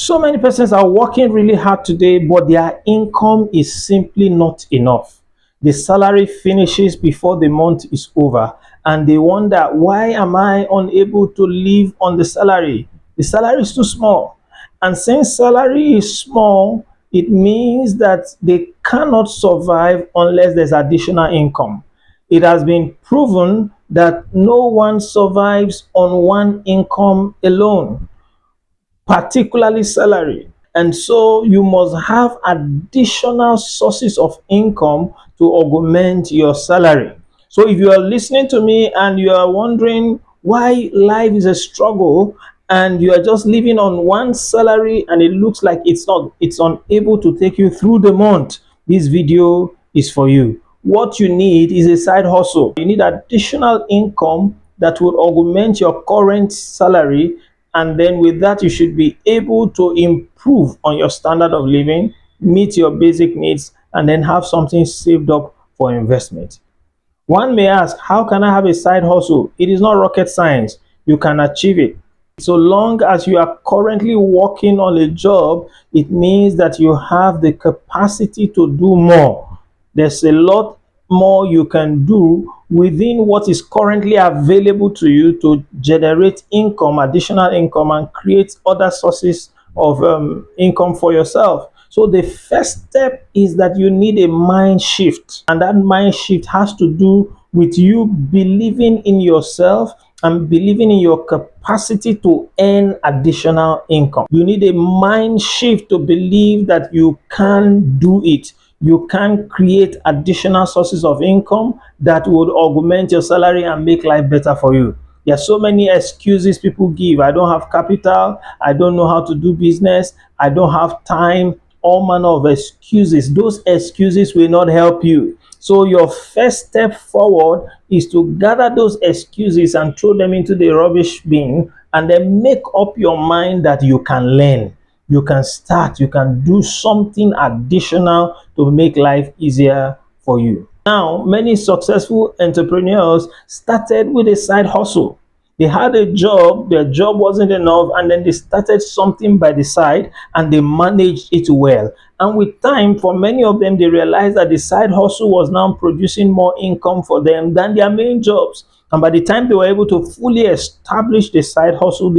So many persons are working really hard today, but their income is simply not enough. The salary finishes before the month is over, and they wonder, why am I unable to live on the salary? The salary is too small. And since salary is small, it means that they cannot survive unless there's additional income. It has been proven that no one survives on one income alone, particularly salary. And so you must have additional sources of income to augment your salary. So if you are listening to me and you are wondering why life is a struggle and you are just living on one salary and it looks like it's unable to take you through the month, this video is for you. What you need is a side hustle. You need additional income that will augment your current salary, and then with that you should be able to improve on your standard of living, meet your basic needs, and then have something saved up for investment. One may ask, how can I have a side hustle? It is not rocket science. You can achieve it. So long as you are currently working on a job, it means that you have the capacity to do more. There's a lot more you can do within what is currently available to you to generate income, additional income, and create other sources of income for yourself. So the first step is that you need a mind shift, and that mind shift has to do with you believing in yourself and believing in your capacity to earn additional income. You need a mind shift to believe that you can do it. You can create additional sources of income that would augment your salary and make life better for you. There are so many excuses people give. I don't have capital. I don't know how to do business. I don't have time. All manner of excuses. Those excuses will not help you. So your first step forward is to gather those excuses and throw them into the rubbish bin, and then make up your mind that you can learn. You can start. You can do something additional to make life easier for you. Now, many successful entrepreneurs started with a side hustle. They had a job, their job wasn't enough, and then they started something by the side and they managed it well. And with time, for many of them, they realized that the side hustle was now producing more income for them than their main jobs. And by the time they were able to fully establish the side hustle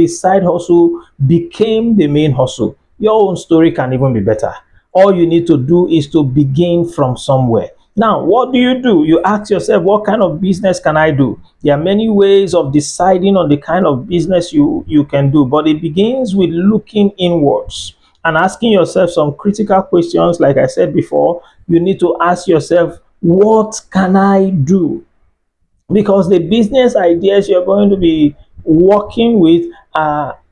became the main hustle. Your own story can even be better. All you need to do is to begin from somewhere. Now, what do? You ask yourself, what kind of business can I do? There are many ways of deciding on the kind of business you can do, but it begins with looking inwards and asking yourself some critical questions. Like I said before, you need to ask yourself, what can I do? Because the business ideas you're going to be working with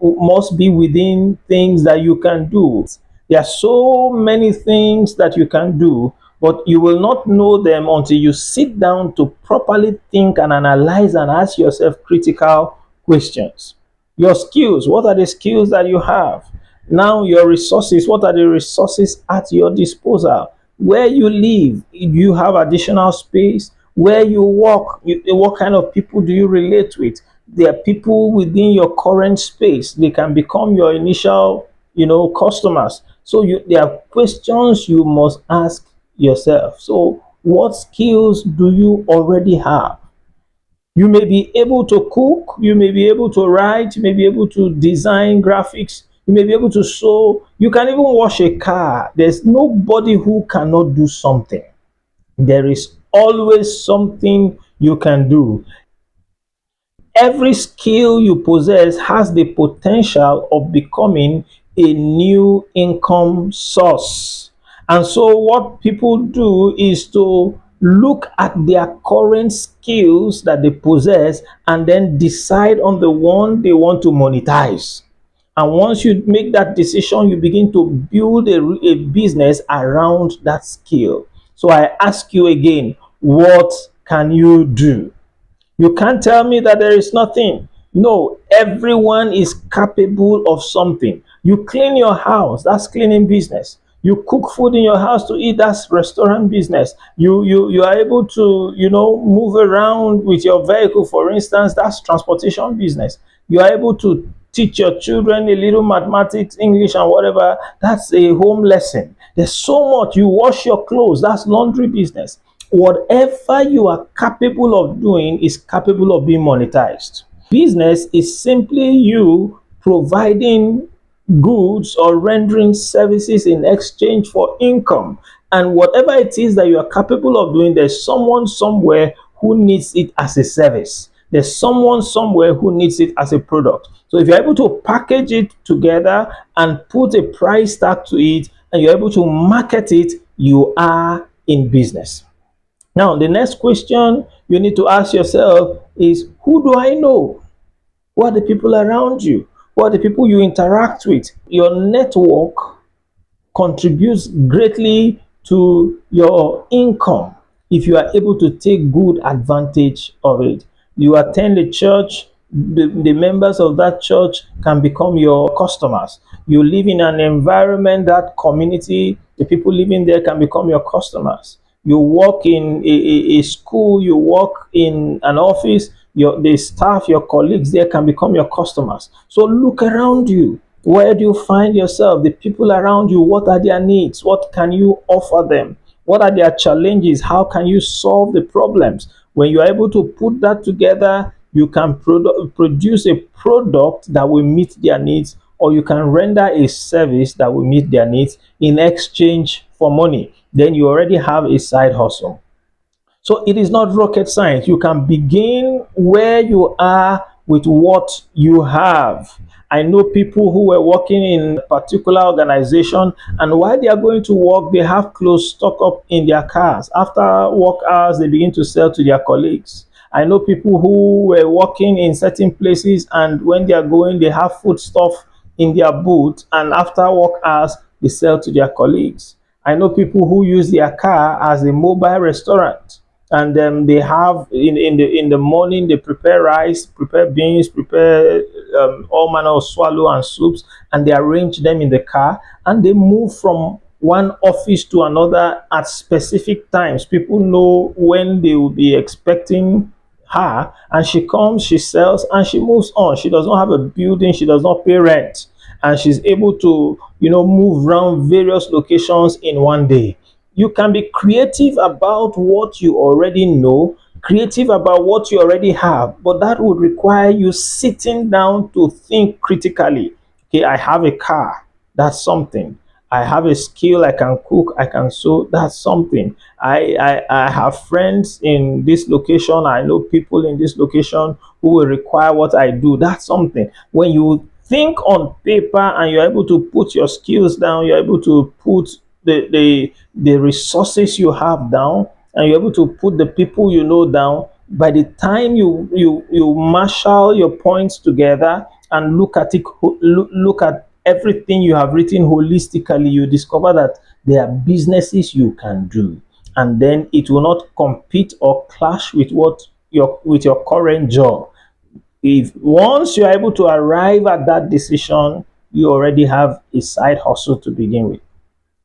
must be within things that you can do. There are so many things that you can do, but you will not know them until you sit down to properly think and analyze and ask yourself critical questions. Your skills, what are the skills that you have? Now, your resources, what are the resources at your disposal? Where you live, do you have additional space? Where you work, what kind of people do you relate with? There are people within your current space. They can become your initial, customers. So there are questions you must ask yourself. So what skills do you already have? You may be able to cook, you may be able to write, you may be able to design graphics, you may be able to sew, you can even wash a car. There's nobody who cannot do something. There is always something you can do. Every skill you possess has the potential of becoming a new income source. And so what people do is to look at their current skills that they possess and then decide on the one they want to monetize. And once you make that decision, you begin to build a business around that skill. So I ask you again, what can you do? You can't tell me that there is nothing. No, everyone is capable of something. You clean your house, that's cleaning business. You cook food in your house to eat, that's restaurant business. You are able to, move around with your vehicle, for instance, that's transportation business. You are able to teach your children a little mathematics, English, and whatever. That's a home lesson. There's so much. You wash your clothes. That's laundry business. Whatever you are capable of doing is capable of being monetized. Business is simply you providing goods or rendering services in exchange for income. And whatever it is that you are capable of doing, there's someone somewhere who needs it as a service. There's someone somewhere who needs it as a product. So if you're able to package it together and put a price tag to it, and you're able to market it, you are in business. Now, the next question you need to ask yourself is, who do I know? Who are the people around you? Who are the people you interact with? Your network contributes greatly to your income if you are able to take good advantage of it. You attend a church, the members of that church can become your customers. You live in an environment, that community, the people living there can become your customers. You work in a school, you work in an office, the staff, your colleagues there can become your customers. So look around you. Where do you find yourself? The people around you, what are their needs? What can you offer them? What are their challenges? How can you solve the problems? When you are able to put that together, you can produce a product that will meet their needs, or you can render a service that will meet their needs in exchange for money. Then you already have a side hustle. So it is not rocket science. You can begin where you are with what you have. I know people who were working in a particular organization, and while they are going to work, they have clothes stocked up in their cars. After work hours, they begin to sell to their colleagues. I know people who were working in certain places, and when they are going, they have food stuff in their boot, and after work hours, they sell to their colleagues. I know people who use their car as a mobile restaurant, and they have in the morning they prepare rice, prepare beans, prepare all manner of swallow and soups, and they arrange them in the car, and they move from one office to another at specific times. People know when they will be expecting her, and she comes, she sells, and she moves on. She does not have a building, she does not pay rent, and she's able to move around various locations in one day. You can be creative about what you already know, creative about what you already have, but that would require you sitting down to think critically. Okay, I have a car, that's something. I have a skill, I can cook, I can sew, that's something. I have friends in this location, I know people in this location who will require what I do, that's something. When you think on paper and you're able to put your skills down, you're able to put the resources you have down, and you're able to put the people you know down, by the time you marshal your points together and look at it, look at everything you have written holistically, you discover that there are businesses you can do, and then it will not compete or clash with your current job. If once you're able to arrive at that decision, you already have a side hustle to begin with.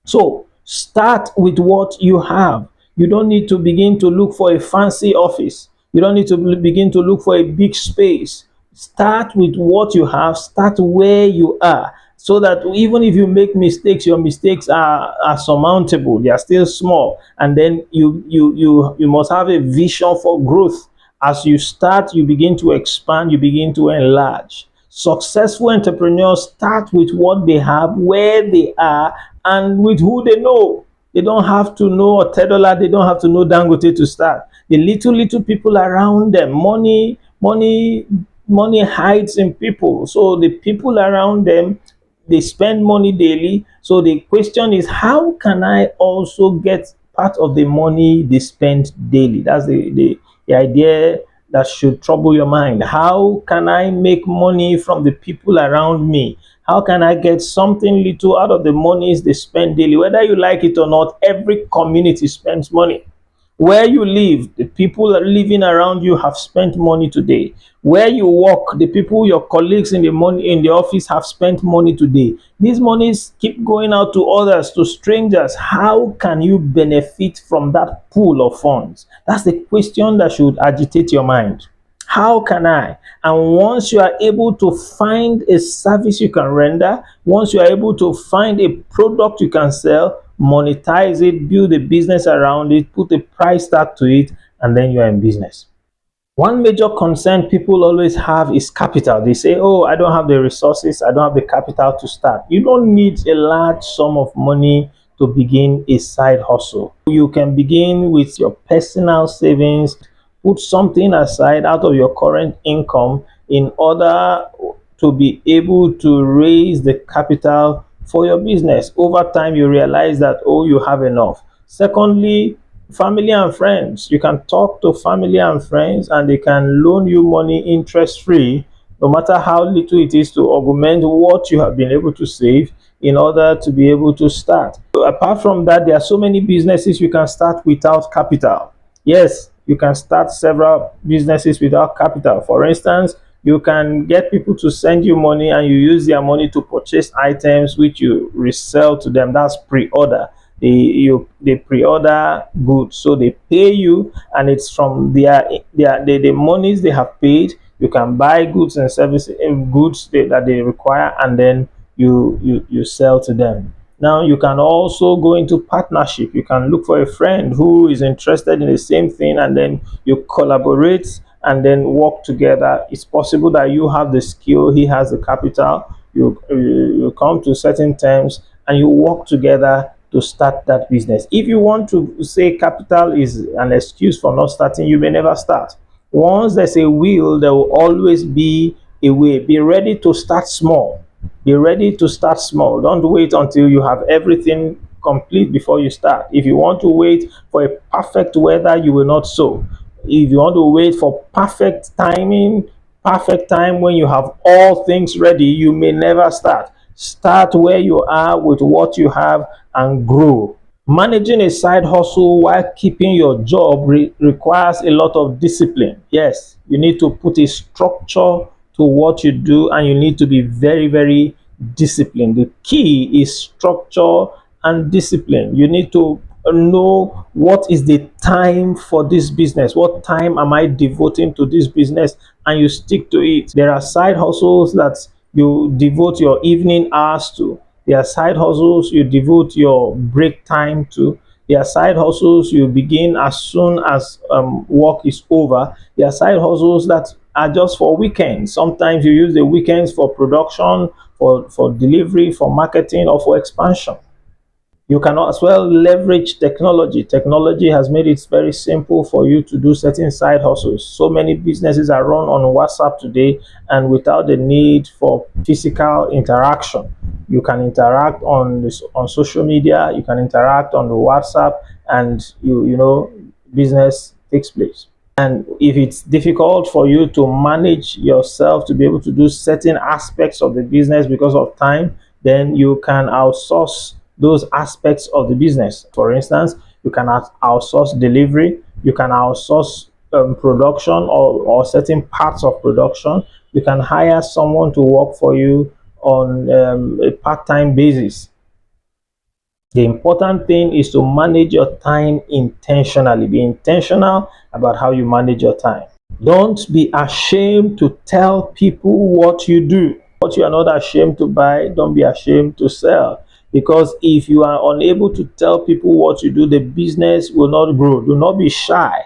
So start with what you have. You don't need to begin to look for a fancy office. You don't need to begin to look for a big space. Start with what you have. Start where you are, so that even if you make mistakes, your mistakes are surmountable. They are still small. And then you must have a vision for growth. As you start, you begin to expand, you begin to enlarge. Successful entrepreneurs start with what they have, where they are, and with who they know. They don't have to know Otedola, they don't have to know Dangote to start. The little people around them, money hides in people. So the people around them, they spend money daily. So the question is, how can I also get part of the money they spend daily? That's the idea that should trouble your mind. How can I make money from the people around me? How can I get something little out of the monies they spend daily? Whether you like it or not, every community spends money. Where you live, the people living around you have spent money today. Where you work, the people, your colleagues in the office have spent money today. These monies keep going out to others, to strangers. How can you benefit from that pool of funds? That's the question that should agitate your mind. How can I? And once you are able to find a service you can render, once you are able to find a product you can sell, monetize it, build a business around it, put a price tag to it, and then you are in business. One major concern people always have is capital. They say, oh, I don't have the resources, I don't have the capital to start. You don't need a large sum of money to begin a side hustle. You can begin with your personal savings, put something aside out of your current income in order to be able to raise the capital for your business. Over time, you realize that, oh, you have enough. Secondly, family and friends. You can talk to family and friends, and they can loan you money interest free, no matter how little it is, to augment what you have been able to save in order to be able to start. So apart from that, there are so many businesses you can start without capital. Yes, you can start several businesses without capital. For instance, you can get people to send you money and you use their money to purchase items which you resell to them. That's pre-order. They pre-order goods, so they pay you, and it's from the monies they have paid. You can buy goods and services, goods that they require, and then you sell to them. Now you can also go into partnership. You can look for a friend who is interested in the same thing, and then you collaborate and then work together. It's possible that you have the skill, he has the capital. You come to certain terms and you work together to start that business. If you want to say capital is an excuse for not starting, you may never start. Once there's a will, there will always be a way. Be ready to start small. Be ready to start small. Don't wait until you have everything complete before you start. If you want to wait for a perfect weather, you will not sow. If you want to wait for perfect timing, perfect time when you have all things ready, you may never start. Start where you are with what you have and grow. Managing a side hustle while keeping your job requires a lot of discipline. Yes, you need to put a structure to what you do, and you need to be very, very disciplined. The key is structure and discipline. You need to know what is the time for this business, what time am I devoting to this business, and you stick to it. There are side hustles that you devote your evening hours to. There are side hustles you devote your break time to. There are side hustles you begin as soon as work is over. There are side hustles that are just for weekends. Sometimes you use the weekends for production, for delivery, for marketing, or for expansion. You can as well leverage technology. Technology has made it very simple for you to do certain side hustles. So many businesses are run on WhatsApp today, and without the need for physical interaction. You can interact on social media, you can interact on the WhatsApp, and business takes place. And if it's difficult for you to manage yourself to be able to do certain aspects of the business because of time, then you can outsource those aspects of the business. For instance, you can outsource delivery, you can outsource production, or certain parts of production. You can hire someone to work for you on a part-time basis. The important thing is to manage your time intentionally. Be intentional about how you manage your time. Don't be ashamed to tell people what you do. What you are not ashamed to buy, don't be ashamed to sell. Because if you are unable to tell people what you do, the business will not grow. Do not be shy.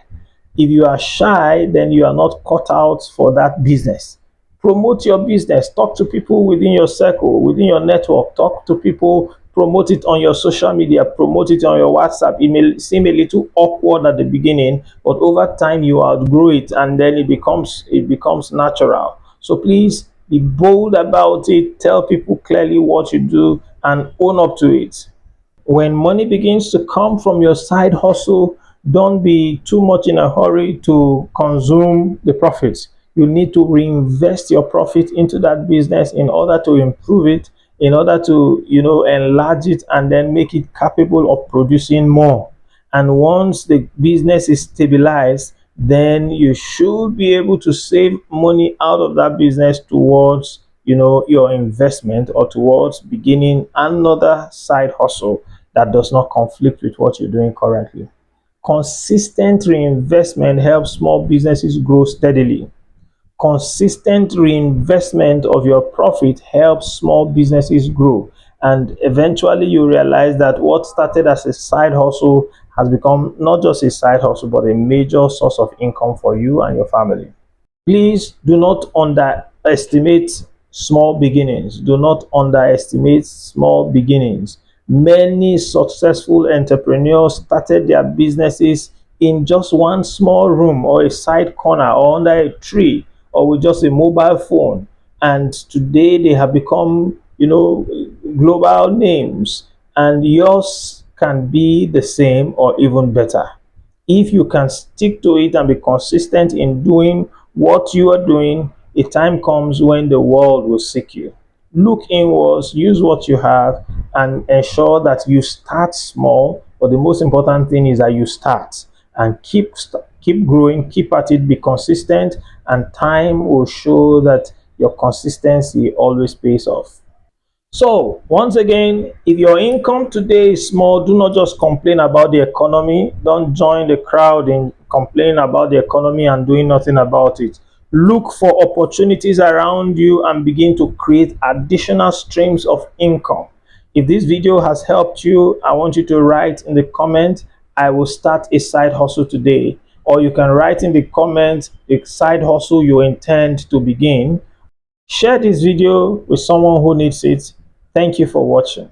If you are shy, then you are not cut out for that business. Promote your business. Talk to people within your circle, within your network. Talk to people. Promote it on your social media. Promote it on your WhatsApp. It may seem a little awkward at the beginning, but over time you outgrow it, and then it becomes natural. So please be bold about it. Tell people clearly what you do and own up to it. When money begins to come from your side hustle, don't be too much in a hurry to consume the profits. You need to reinvest your profit into that business in order to improve it, in order to enlarge it, and then make it capable of producing more. And once the business is stabilized, then you should be able to save money out of that business towards your investment, or towards beginning another side hustle that does not conflict with what you're doing currently. Consistent reinvestment helps small businesses grow steadily. Consistent reinvestment of your profit helps small businesses grow, and eventually you realize that what started as a side hustle has become not just a side hustle but a major source of income for you and your family. Please do not underestimate small beginnings. Do not underestimate small beginnings. Many successful entrepreneurs started their businesses in just one small room or a side corner or under a tree or with just a mobile phone. And today they have become, global names. And yours can be the same or even better if you can stick to it and be consistent in doing what you are doing. A time comes when the world will seek you. Look inwards, use what you have, and ensure that you start small. But the most important thing is that you start and keep growing, keep at it, be consistent, and time will show that your consistency always pays off. So, once again, if your income today is small, do not just complain about the economy. Don't join the crowd in complaining about the economy and doing nothing about it. Look for opportunities around you and begin to create additional streams of income. If this video has helped you, I want you to write in the comment, I will start a side hustle today. Or you can write in the comment the side hustle you intend to begin. Share this video with someone who needs it. Thank you for watching.